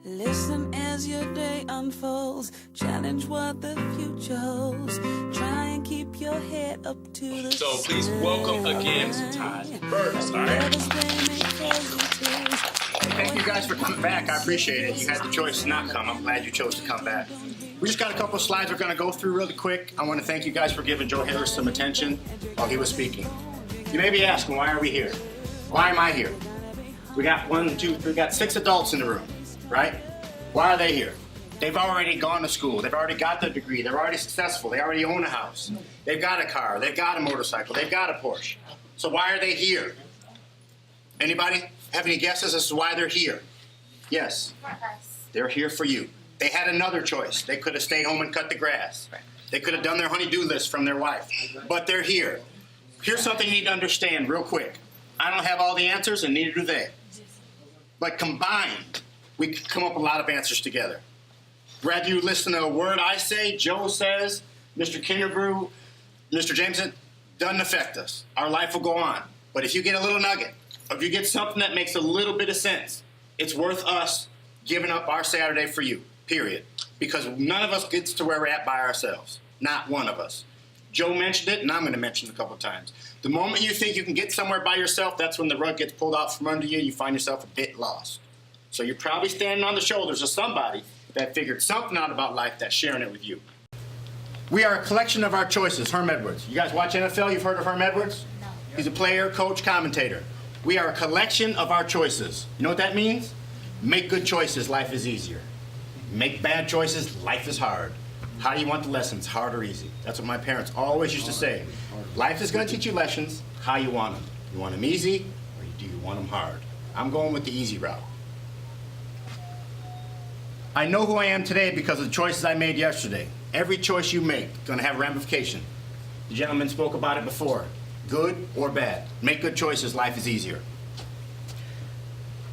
Listen as your day unfolds. Challenge what the future holds. Try and keep your head up to the So please welcome again Todd Burks. All right. Thank you guys for coming back. I appreciate it. You had the choice to not come. I'm glad you chose to come back. We just got a couple of slides we're going to go through really quick. I want to thank you guys for giving Joe Harris some attention while he was speaking. You may be asking, why are we here? Why am I here? We got 6 adults in the room, right? Why are they here? They've already gone to school. They've already got their degree. They're already successful. They already own a house. They've got a car. They've got a motorcycle. They've got a Porsche. So why are they here? Anybody have any guesses as to why they're here? Yes. They're here for you. They had another choice. They could have stayed home and cut the grass. They could have done their honey-do list from their wife. But they're here. Here's something you need to understand real quick. I don't have all the answers, and neither do they. But combined, we can come up with a lot of answers together. Whether you listen to a word I say, Joe says, Mr. Kinderbrew, Mr. Jameson, doesn't affect us. Our life will go on. But if you get a little nugget, or if you get something that makes a little bit of sense, it's worth us giving up our Saturday for you, period. Because none of us gets to where we're at by ourselves. Not one of us. Joe mentioned it, and I'm going to mention it a couple of times. The moment you think you can get somewhere by yourself, that's when the rug gets pulled out from under you, and you find yourself a bit lost. So you're probably standing on the shoulders of somebody that figured something out about life that's sharing it with you. We are a collection of our choices. Herm Edwards. You guys watch NFL? You've heard of Herm Edwards? No. He's a player, coach, commentator. We are a collection of our choices. You know what that means? Make good choices, life is easier. Make bad choices, life is hard. How do you want the lessons, hard or easy? That's what my parents always used to say. Life is going to teach you lessons, how you want them. You want them easy, or do you want them hard? I'm going with the easy route. I know who I am today because of the choices I made yesterday. Every choice you make is going to have ramification. The gentleman spoke about it before. Good or bad. Make good choices, life is easier.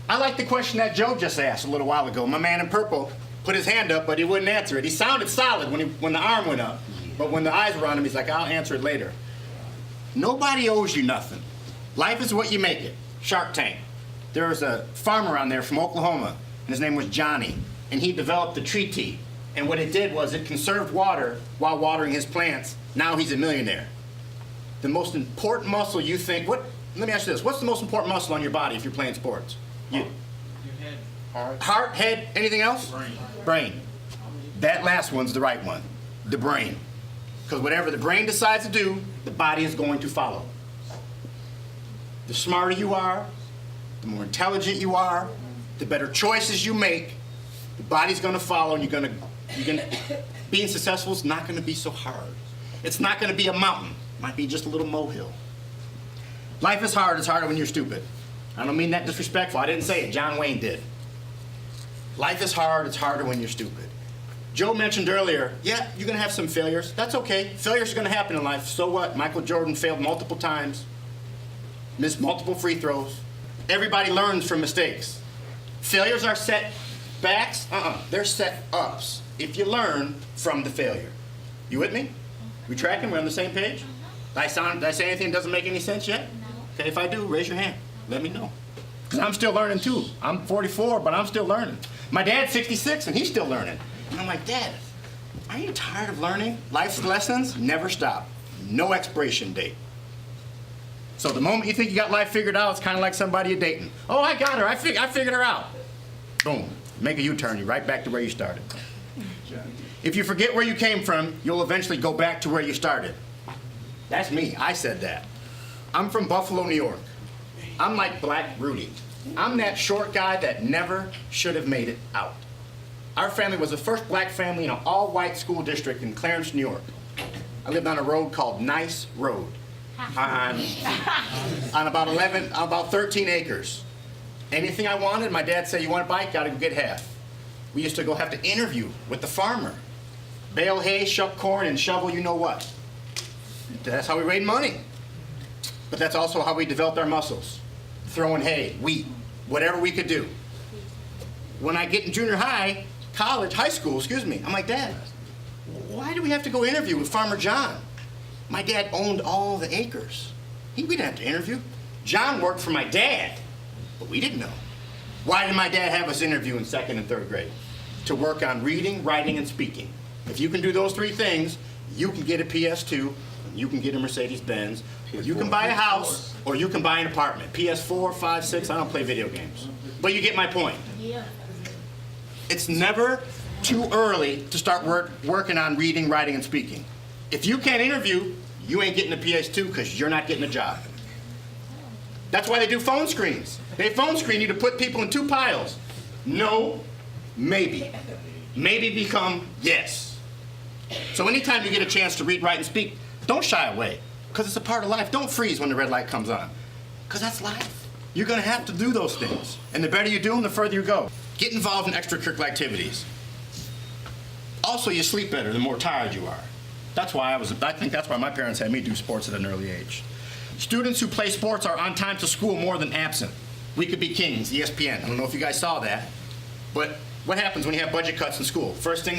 I like the question that Joe just asked a little while ago. My man in purple put his hand up, but he wouldn't answer it. He sounded solid when the arm went up, but when the eyes were on him, he's like, I'll answer it later. Nobody owes you nothing. Life is what you make it. Shark Tank. There was a farmer on there from Oklahoma, and his name was Johnny, and he developed the tree tea. And what it did was it conserved water while watering his plants. Now he's a millionaire. The most important muscle you think, let me ask you this, what's the most important muscle on your body if you're playing sports? Your head. Heart, head, anything else? Brain. That last one's the right one, the brain. Because whatever the brain decides to do, the body is going to follow. The smarter you are, the more intelligent you are, the better choices you make, the body's going to follow, and you're going to being successful is not going to be so hard. It's not going to be a mountain. It might be just a little molehill. Life is hard. It's harder when you're stupid. I don't mean that disrespectful. I didn't say it. John Wayne did. Life is hard. It's harder when you're stupid. Joe mentioned earlier, yeah, you're going to have some failures. That's okay. Failures are going to happen in life. So what? Michael Jordan failed multiple times, missed multiple free throws. Everybody learns from mistakes. Failures are setbacks. They're set-ups if you learn from the failure. You with me? We tracking? We're on the same page? Did I say anything that doesn't make any sense yet? Okay, if I do, raise your hand. Let me know. Because I'm still learning too. I'm 44, but I'm still learning. My dad's 66, and he's still learning. And I'm like, Dad, are you tired of learning? Life's lessons never stop. No expiration date. So the moment you think you got life figured out, it's kind of like somebody you're dating. Oh, I got her. I figured her out. Boom. Make a U-turn. You're right back to where you started. If you forget where you came from, you'll eventually go back to where you started. That's me. I said that. I'm from Buffalo, New York. I'm like Black Rudy. I'm that short guy that never should have made it out. Our family was the first black family in an all-white school district in Clarence, New York. I lived on a road called Nice Road on about 13 acres. Anything I wanted, my dad said, you want a bike? Gotta go get half. We used to go have to interview with the farmer. Bale hay, shuck corn, and shovel you know what. That's how we made money. But that's also how we developed our muscles. Throwing hay, wheat, whatever we could do. When I get in junior high, high school, I'm like, Dad, why do we have to go interview with Farmer John? My dad owned all the acres. We didn't have to interview. John worked for my dad, but we didn't know. Why did my dad have us interview in 2nd and 3rd grade? To work on reading, writing, and speaking. If you can do those 3 things, you can get a PS2, you can get a Mercedes-Benz, or you can buy a house, or you can buy an apartment. PS4, 5, 6, I don't play video games. But you get my point. Yeah. It's never too early to start working on reading, writing, and speaking. If you can't interview, you ain't getting a PS2 because you're not getting a job. That's why they do phone screens. They phone screen you to put people in 2 piles. No, maybe. Maybe become yes. So anytime you get a chance to read, write, and speak, don't shy away, because it's a part of life. Don't freeze when the red light comes on, because that's life. You're going to have to do those things. And the better you do them, the further you go. Get involved in extracurricular activities. Also, you sleep better the more tired you are. That's why I think that's why my parents had me do sports at an early age. Students who play sports are on time to school more than absent. We Could Be Kings, ESPN. I don't know if you guys saw that, but what happens when you have budget cuts in school? First 2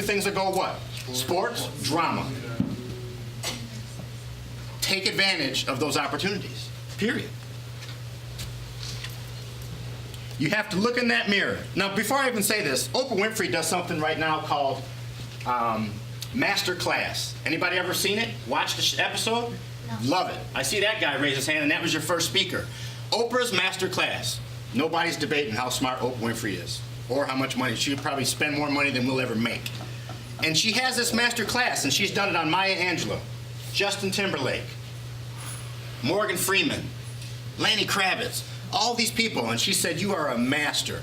things that go what? Sports, drama. Take advantage of those opportunities, period. You have to look in that mirror. Now, before I even say this, Oprah Winfrey does something right now called Master Class. Anybody ever seen it? Watched the episode? No. Love it. I see that guy raise his hand, and that was your first speaker. Oprah's Master Class. Nobody's debating how smart Oprah Winfrey is, or how much money. She'll probably spend more money than we'll ever make. And she has this master class, and she's done it on Maya Angelou, Justin Timberlake, Morgan Freeman, Lenny Kravitz, all these people. And she said, you are a master.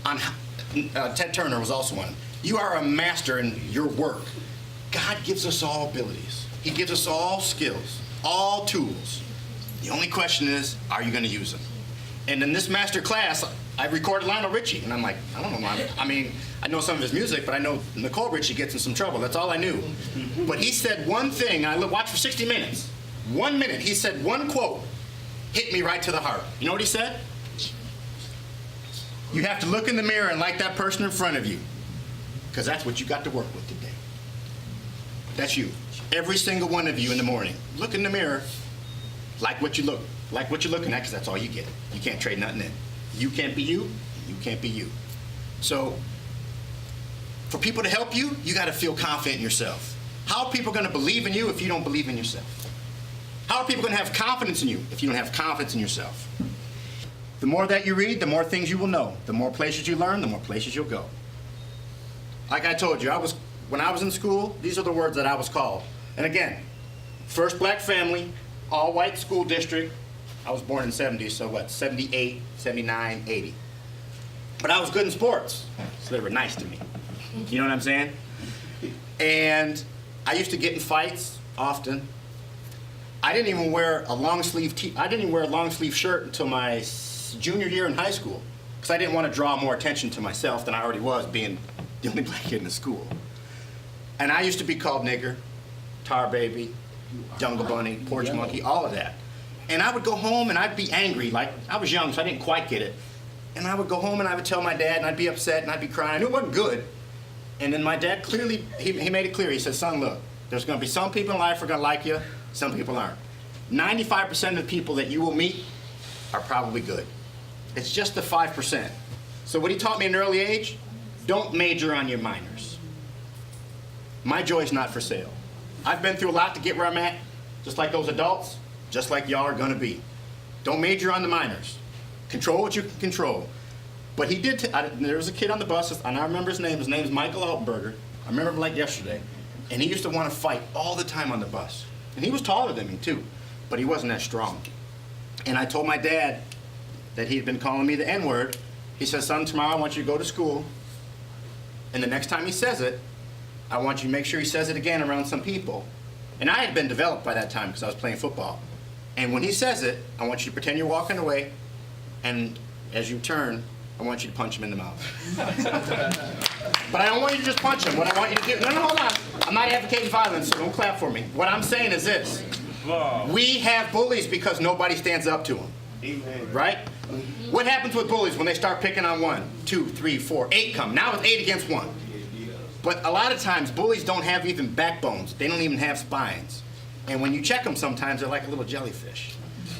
Ted Turner was also one. You are a master in your work. God gives us all abilities. He gives us all skills, all tools. The only question is, are you going to use them? And in this master class, I recorded Lionel Richie, and I'm like, I don't know, I mean, I know some of his music, but I know Nicole Richie gets in some trouble. That's all I knew. But he said one thing, I watched for 60 minutes. 1 minute, he said one quote, hit me right to the heart. You know what he said? You have to look in the mirror and like that person in front of you, because that's what you got to work with today. That's you. Every single one of you in the morning. Look in the mirror, like what you look, like what you're looking at, because that's all you get. You can't trade nothing in. You can't be you, you can't be you. So, for people to help you, you got to feel confident in yourself. How are people going to believe in you if you don't believe in yourself? How are people going to have confidence in you if you don't have confidence in yourself? The more that you read, the more things you will know. The more places you learn, the more places you'll go. Like I told you, when I was in school, these are the words that I was called. And again, first black family, all white school district. I was born in 70, so what, 78, 79, 80. But I was good in sports, so they were nice to me. You know what I'm saying? And I used to get in fights often. I didn't even wear a long sleeve shirt until my junior year in high school, because I didn't want to draw more attention to myself than I already was, being the only black kid in the school. And I used to be called nigger, tar baby, jungle bunny, porch monkey, all of that. And I would go home and I'd be angry. Like, I was young, so I didn't quite get it. And I would go home and I would tell my dad, and I'd be upset and I'd be crying. I knew it wasn't good. And then my dad clearly, he made it clear. He said, son, look, there's going to be some people in life who are going to like you, some people aren't. 95% of the people that you will meet are probably good. It's just the 5%. So what he taught me at an early age, don't major on your minors. My joy's not for sale. I've been through a lot to get where I'm at, just like those adults, just like y'all are going to be. Don't major on the minors. Control what you can control. But he did, there was a kid on the bus, and I remember his name. His name's Michael Altenberger. I remember him like yesterday. And he used to want to fight all the time on the bus. And he was taller than me too, but he wasn't that strong. And I told my dad that he had been calling me the N-word. He said, son, tomorrow I want you to go to school, and the next time he says it, I want you to make sure he says it again around some people. And I had been developed by that time because I was playing football. And when he says it, I want you to pretend you're walking away, and as you turn, I want you to punch him in the mouth. But I don't want you to just punch him. What I want you to do, no, hold on. I'm not advocating violence, so don't clap for me. What I'm saying is this. We have bullies because nobody stands up to them. Amen. Right? What happens with bullies when they start picking on 1, 2, 3, 4, 8 come? Now it's 8 against 1. But a lot of times, bullies don't have even backbones. They don't even have spines. And when you check them sometimes, they're like a little jellyfish.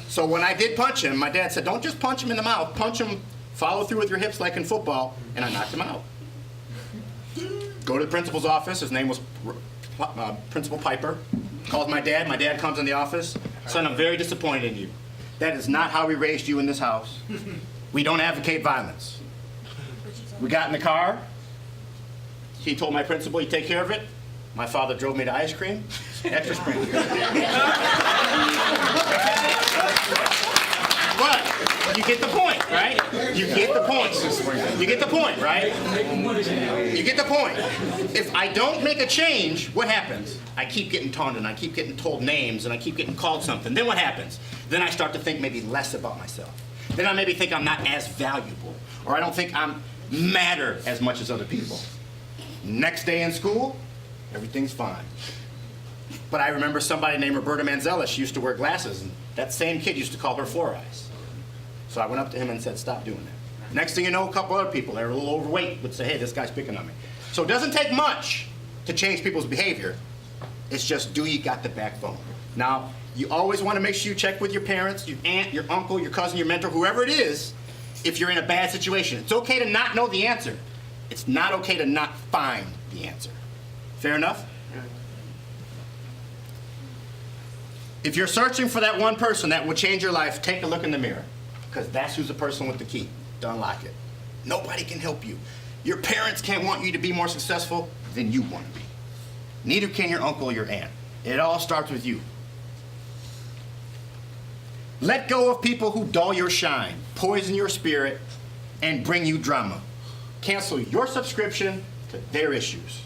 So when I did punch him, my dad said, don't just punch him in the mouth, punch him Follow through with your hips like in football, and I knocked him out. Go to the principal's office. His name was Principal Piper. Calls my dad. My dad comes in the office. Son, I'm very disappointed in you. That is not how we raised you in this house. We don't advocate violence. We got in the car. He told my principal he'd take care of it. My father drove me to ice cream. Extra spring. But you get the point, right? You get the point. You get the point, right? You get the point. If I don't make a change, what happens? I keep getting taunted, and I keep getting told names, and I keep getting called something. Then what happens? Then I start to think maybe less about myself. Then I maybe think I'm not as valuable, or I don't think I'm matter as much as other people. Next day in school, everything's fine. But I remember somebody named Roberta Manzella. She used to wear glasses, and that same kid used to call her Four Eyes. So I went up to him and said, stop doing that. Next thing you know, a couple other people that are a little overweight would say, hey, this guy's picking on me. So it doesn't take much to change people's behavior. It's just, do you got the backbone? Now, you always want to make sure you check with your parents, your aunt, your uncle, your cousin, your mentor, whoever it is, if you're in a bad situation. It's okay to not know the answer. It's not okay to not find the answer. Fair enough? If you're searching for that one person that will change your life, take a look in the mirror, because that's who's the person with the key to unlock it. Nobody can help you. Your parents can't want you to be more successful than you want to be. Neither can your uncle or your aunt. It all starts with you. Let go of people who dull your shine, poison your spirit, and bring you drama. Cancel your subscription to their issues.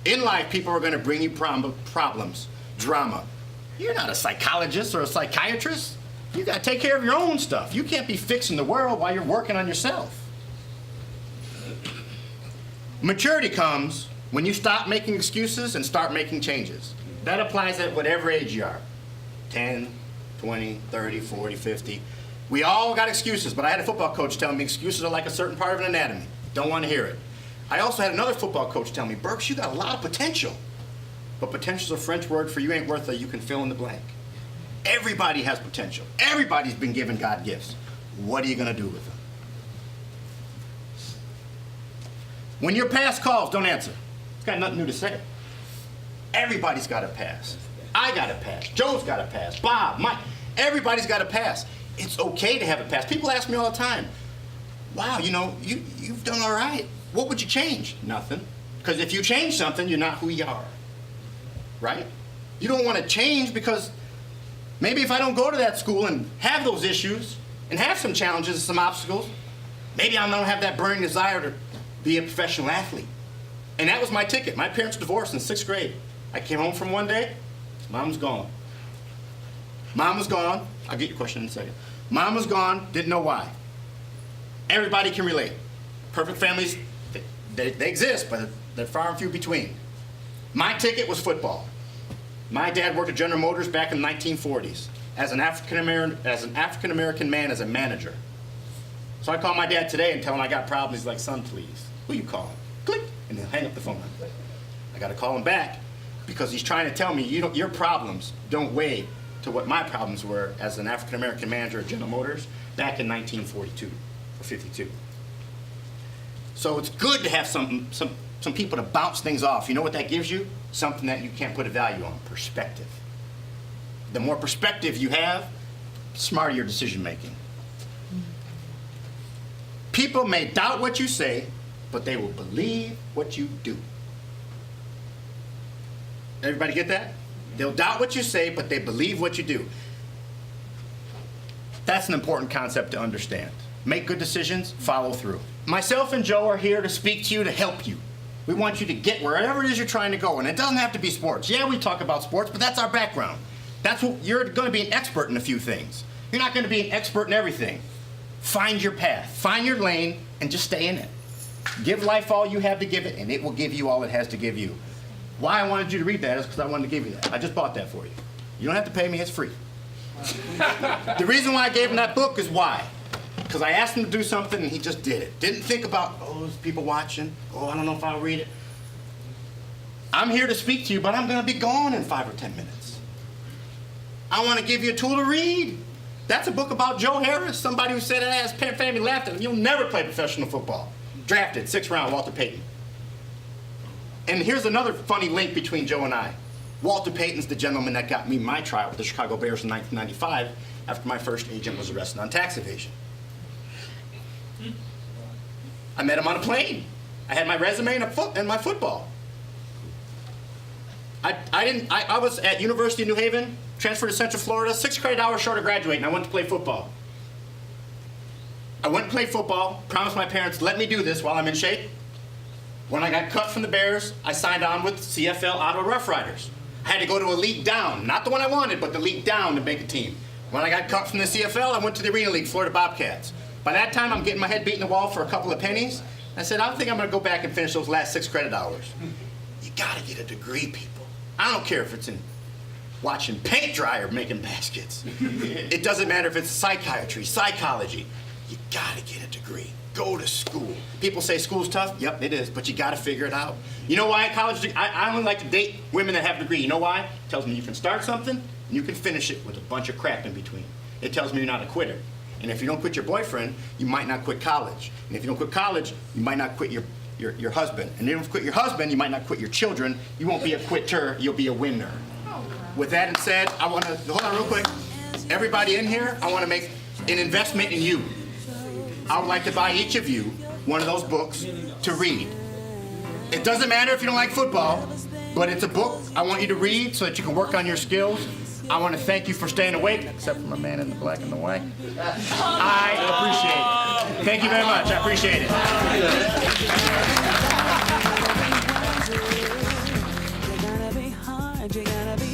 In life, people are going to bring you problems, drama. You're not a psychologist or a psychiatrist. You got to take care of your own stuff. You can't be fixing the world while you're working on yourself. Maturity comes when you stop making excuses and start making changes. That applies at whatever age you are. 10, 20, 30, 40, 50. We all got excuses, but I had a football coach tell me excuses are like a certain part of an anatomy. Don't want to hear it. I also had another football coach tell me, Burks, you got a lot of potential. But potential is a French word for you ain't worth a you can fill in the blank. Everybody has potential. Everybody's been given God gifts. What are you going to do with them? When your past calls, don't answer. It's got nothing new to say. Everybody's got a past. I got a past. Joe's got a past. Bob, Mike. Everybody's got a past. It's okay to have a past. People ask me all the time, wow, you know, you've done all right. What would you change? Nothing. Because if you change something, you're not who you are. Right? You don't want to change because maybe if I don't go to that school and have those issues and have some challenges and some obstacles, maybe I don't have that burning desire to be a professional athlete. And that was my ticket. My parents divorced in 6th grade. I came home from one day, Mom was gone. Mom was gone. I'll get your question in a second. Mom was gone, didn't know why. Everybody can relate. Perfect families, they exist, but they're far and few between. My ticket was football. My dad worked at General Motors back in the 1940s as an African American man as a manager. So I call my dad today and tell him I got problems. He's like, son, please. Who you calling? Click, and he'll hang up the phone. I got to call him back because he's trying to tell me your problems don't weigh to what my problems were as an African American manager at General Motors back in 1942 or 52. So it's good to have some people to bounce things off. You know what that gives you? Something that you can't put a value on, perspective. The more perspective you have, the smarter your decision making. People may doubt what you say, but they will believe what you do. Everybody get that? They'll doubt what you say, but they believe what you do. That's an important concept to understand. Make good decisions, follow through. Myself and Joe are here to speak to you, to help you. We want you to get wherever it is you're trying to go, and it doesn't have to be sports. Yeah, we talk about sports, but that's our background. That's what you're going to be an expert in a few things. You're not going to be an expert in everything. Find your path, find your lane, and just stay in it. Give life all you have to give it, and it will give you all it has to give you. Why I wanted you to read that is because I wanted to give you that. I just bought that for you. You don't have to pay me, it's free. The reason why I gave him that book is why. Because I asked him to do something and he just did it. Didn't think about, oh, there's people watching. Oh, I don't know if I'll read it. I'm here to speak to you, but I'm going to be gone in 5 or 10 minutes. I want to give you a tool to read. That's a book about Joe Harris, somebody who said his family laughed at him. You'll never play professional football. Drafted, 6th round, Walter Payton. And here's another funny link between Joe and I. Walter Payton's the gentleman that got me my tryout with the Chicago Bears in 1995 after my first agent was arrested on tax evasion. I met him on a plane. I had my resume and my football. I was at University of New Haven, transferred to Central Florida, 6 credit hours short of graduating. I went to play football. I went and played football, promised my parents, let me do this while I'm in shape. When I got cut from the Bears, I signed on with CFL Ottawa Rough Riders. I had to go to a league down, not the one I wanted, but the league down to make a team. When I got cut from the CFL, I went to the Arena League, Florida Bobcats. By that time, I'm getting my head beat in the wall for a couple of pennies. I said, I think I'm gonna go back and finish those last 6 credit hours. You gotta get a degree, people. I don't care if it's in watching paint dry or making baskets. It doesn't matter if it's psychiatry, psychology. You gotta get a degree. Go to school. People say school's tough. Yep, it is, but you gotta figure it out. You know why I only like to date women that have a degree. You know why? It tells me you can start something and you can finish it with a bunch of crap in between. It tells me you're not a quitter. And if you don't quit your boyfriend, you might not quit college. And if you don't quit college, you might not quit your husband. And if you don't quit your husband, you might not quit your children. You won't be a quitter, you'll be a winner. With that said, I want to, hold on real quick. Everybody in here, I want to make an investment in you. I would like to buy each of you one of those books to read. It doesn't matter if you don't like football, but it's a book I want you to read so that you can work on your skills. I want to thank you for staying awake, except for my man in the black and the white. I appreciate it. Thank you very much. I appreciate it. You gotta be hard, you gotta be